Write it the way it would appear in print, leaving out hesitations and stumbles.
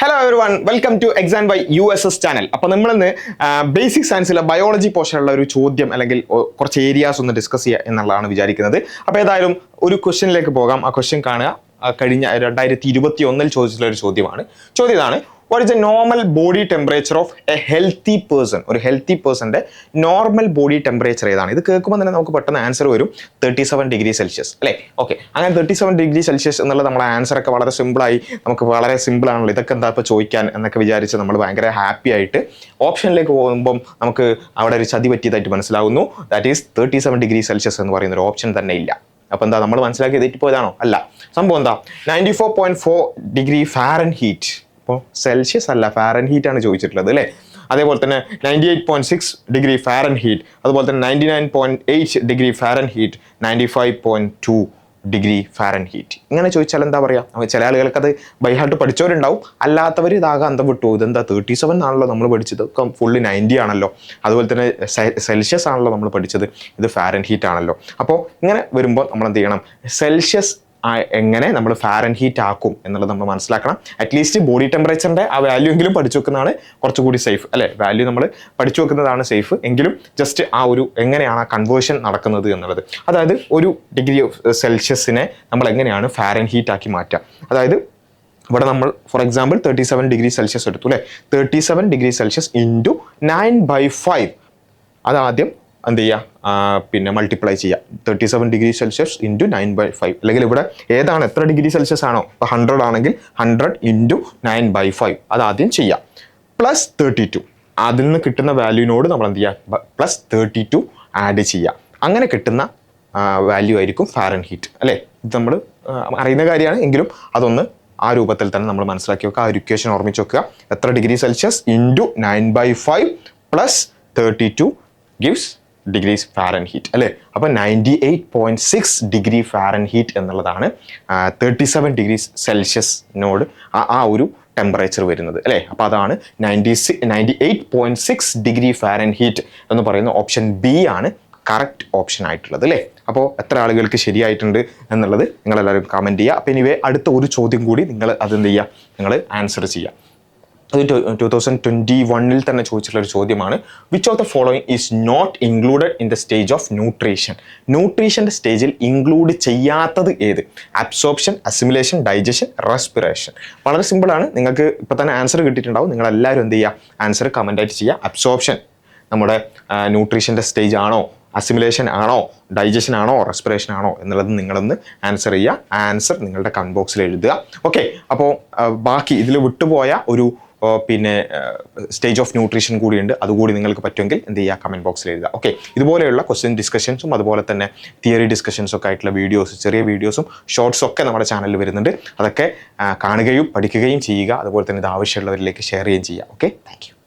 Hello everyone, welcome to exam by USS channel. അപ്പോൾ നമ്മളിന്ന് basic സയൻസിലെ biology പോർഷനുള്ള ഒരു ചോദ്യം അല്ലെങ്കിൽ കുറച്ച് ഏരിയാസ് ഒന്ന് ഡിസ്കസ് ചെയ്യുക എന്നുള്ളതാണ് വിചാരിക്കുന്നത്. അപ്പോൾ ഏതായാലും ഒരു ക്വസ്റ്റ്യനിലേക്ക് പോകാം. ആ ക്വസ്റ്റ്യൻ കാണുക. കഴിഞ്ഞ 2021 ചോദിച്ചിട്ടുള്ള ഒരു ചോദ്യമാണ്. ചോദ്യം ഇതാണ്: what is A normal body temperature of A healthy person? ഒരു ഹെൽത്തി പേഴ്സന്റെ നോർമൽ ബോഡി ടെമ്പറേച്ചർ ഏതാണ്? ഇത് കേൾക്കുമ്പോൾ തന്നെ നമുക്ക് പെട്ടെന്ന് ആൻസർ വരും 37 ഡിഗ്രി സെൽഷ്യസ് അല്ലേ? ഓക്കെ, അങ്ങനെ 37 ഡിഗ്രി സെൽഷ്യസ് എന്നുള്ള നമ്മുടെ ആൻസർ ഒക്കെ വളരെ സിമ്പിളായി, നമുക്ക് വളരെ സിമ്പിൾ ആണല്ലോ, ഇതൊക്കെ എന്താ ഇപ്പോൾ ചോദിക്കാൻ എന്നൊക്കെ വിചാരിച്ച് നമ്മൾ ഭയങ്കര ഹാപ്പി ആയിട്ട് ഓപ്ഷനിലേക്ക് പോകുമ്പം നമുക്ക് അവിടെ ഒരു ചതി പറ്റിയതായിട്ട് മനസ്സിലാവുന്നു. ദാറ്റ് ഈസ് 37 ഡിഗ്രി സെൽഷ്യസ് എന്ന് പറയുന്ന ഒരു ഓപ്ഷൻ തന്നെ ഇല്ല. അപ്പോൾ എന്താ നമ്മൾ മനസ്സിലാക്കി തെറ്റിപ്പോയതാണോ? അല്ല. സംഭവം എന്താ, 94.4 ഡിഗ്രി ഫാരൻഹീറ്റ്. ഇപ്പോൾ സെൽഷ്യസ് അല്ല, ഫാരൻഹീറ്റ് ആണ് ചോദിച്ചിട്ടുള്ളത് അല്ലേ? അതേപോലെ തന്നെ 98.6 ഡിഗ്രി ഫാരൻഹീറ്റ്, അതുപോലെ തന്നെ 99.8 ഡിഗ്രി ഫാരൻഹീറ്റ്, 95.2 ഡിഗ്രി ഫാരൻഹീറ്റ്. ഇങ്ങനെ ചോദിച്ചാൽ എന്താ പറയുക? ചില ആളുകൾക്ക് അത് ബൈഹാർട്ട് പഠിച്ചവരുണ്ടാവും, അല്ലാത്തവർ ഇതാകെ അന്തം വിട്ടു. ഇതെന്താ 37 ആണല്ലോ നമ്മൾ പഠിച്ചത്, ഫുള്ള് 90 ആണല്ലോ. അതുപോലെ തന്നെ സെൽഷ്യസ് ആണല്ലോ നമ്മൾ പഠിച്ചത്, ഇത് ഫാരൻഹീറ്റ് ആണല്ലോ. അപ്പോൾ ഇങ്ങനെ വരുമ്പോൾ നമ്മൾ എന്ത് ചെയ്യണം? സെൽഷ്യസ് എങ്ങനെ നമ്മൾ ഫാരൻഹീറ്റ് ആക്കും എന്നുള്ളത് നമ്മൾ മനസ്സിലാക്കണം. അറ്റ്ലീസ്റ്റ് ബോഡി ടെമ്പറേച്ചറിൻ്റെ ആ വാല്യൂ എങ്കിലും പഠിച്ചു വെക്കുന്നതാണ് കുറച്ചുകൂടി സേഫ് അല്ലേ? വാല്യൂ നമ്മൾ പഠിച്ചു വെക്കുന്നതാണ് സേഫ്. എങ്കിലും ജസ്റ്റ് ആ ഒരു എങ്ങനെയാണ് ആ കൺവേർഷൻ നടക്കുന്നത് എന്നുള്ളത്, അതായത് ഒരു ഡിഗ്രി സെൽഷ്യസിനെ നമ്മൾ എങ്ങനെയാണ് ഫാരൻഹീറ്റ് ആക്കി മാറ്റുക. അതായത് ഇവിടെ നമ്മൾ ഫോർ എക്സാമ്പിൾ 37 ഡിഗ്രി സെൽഷ്യസ് എടുത്തു അല്ലേ? 37 ഡിഗ്രി സെൽഷ്യസ് ഇൻറ്റു 9/5 അതാദ്യം എന്ത് ചെയ്യുക? പിന്നെ മൾട്ടിപ്ലൈ ചെയ്യുക. 37 ഡിഗ്രി സെൽഷ്യസ് ഇൻറ്റു 9/5, അല്ലെങ്കിൽ ഇവിടെ ഏതാണ്, എത്ര ഡിഗ്രി സെൽഷ്യസ് ആണോ? ഇപ്പോൾ 100 ആണെങ്കിൽ 100 ഇൻറ്റു 9/5 അതാദ്യം ചെയ്യുക. പ്ലസ് 32, അതിൽ നിന്ന് കിട്ടുന്ന വാല്യൂവിനോട് നമ്മൾ എന്ത് ചെയ്യുക? പ്ലസ് 32 ആഡ് ചെയ്യുക. അങ്ങനെ കിട്ടുന്ന വാല്യൂ ആയിരിക്കും ഫാരൻഹീറ്റ് അല്ലേ? ഇത് നമ്മൾ അറിയുന്ന കാര്യമാണ്, എങ്കിലും അതൊന്ന് ആ രൂപത്തിൽ തന്നെ നമ്മൾ മനസ്സിലാക്കി വെക്കുക. ആ ഒരു ഇക്വേഷൻ ഓർമ്മിച്ച് വെക്കുക. എത്ര degree Celsius into 9/5 plus 32 gives degrees Fahrenheit അല്ലേ? അപ്പോൾ 98.6 ഡിഗ്രി ഫാരൻഹീറ്റ് എന്നുള്ളതാണ് 37 ഡിഗ്രി സെൽഷ്യസിനോട് ആ ഒരു ടെമ്പറേച്ചർ വരുന്നത് അല്ലേ? അപ്പോൾ അതാണ് 98.6 ഡിഗ്രി ഫാരൻഹീറ്റ് എന്ന് പറയുന്ന ഓപ്ഷൻ ബി ആണ് കറക്റ്റ് ഓപ്ഷൻ ആയിട്ടുള്ളത് അല്ലേ? അപ്പോൾ എത്ര ആളുകൾക്ക് ശരിയായിട്ടുണ്ട് എന്നുള്ളത് നിങ്ങളെല്ലാവരും കമൻറ്റ് ചെയ്യുക. അപ്പോൾ എനിവേ അടുത്ത ഒരു ചോദ്യം കൂടി നിങ്ങൾ അതെന്ത് ചെയ്യുക? നിങ്ങൾ ആൻസർ ചെയ്യുക. അത് 2021 തന്നെ ചോദിച്ചിട്ടുള്ള ഒരു ചോദ്യമാണ്. Which of the following is not included in the stage of nutrition? ന്യൂട്രീഷൻ്റെ സ്റ്റേജിൽ ഇൻക്ലൂഡ് ചെയ്യാത്തത് ഏത്? Absorption, assimilation, digestion, respiration. വളരെ സിമ്പിളാണ്. നിങ്ങൾക്ക് ഇപ്പോൾ തന്നെ ആൻസർ കിട്ടിയിട്ടുണ്ടാവും. നിങ്ങളെല്ലാവരും എന്ത് ചെയ്യുക? ആൻസർ കമൻ്റായിട്ട് ചെയ്യുക. അബ്സോർപ്ഷൻ നമ്മുടെ ന്യൂട്രീഷൻ്റെ സ്റ്റേജ് ആണോ, അസിമിലേഷൻ ആണോ, ഡൈജഷൻ ആണോ, റെസ്പിറേഷൻ ആണോ എന്നുള്ളത് നിങ്ങളൊന്ന് ആൻസർ ചെയ്യുക. ആൻസർ നിങ്ങളുടെ കമൻറ്റ് ബോക്സിൽ എഴുതുക. ഓക്കെ, അപ്പോൾ ബാക്കി ഇതിൽ വിട്ടുപോയ ഒരു പിന്നെ സ്റ്റേജ് ഓഫ് ന്യൂട്രീഷൻ കൂടിയുണ്ട്. അതുകൂടി നിങ്ങൾക്ക് പറ്റുമെങ്കിൽ എന്ത് ചെയ്യുക? കമൻറ്റ് ബോക്സിൽ എഴുതുക. ഓക്കെ, ഇതുപോലെയുള്ള ക്വസ്റ്റ്യൻ ഡിസ്കഷൻസും അതുപോലെ തന്നെ തിയറി ഡിസ്കഷൻസും ഒക്കെ ആയിട്ടുള്ള വീഡിയോസ്, ചെറിയ വീഡിയോസും ഷോർട്സും ഒക്കെ നമ്മുടെ ചാനലിൽ വരുന്നുണ്ട്. അതൊക്കെ കാണുകയും പഠിക്കുകയും ചെയ്യുക. അതുപോലെ തന്നെ ഇത് ആവശ്യമുള്ളവരിലേക്ക് ഷെയർ ചെയ്യുകയും ചെയ്യുക. Okay, thank you.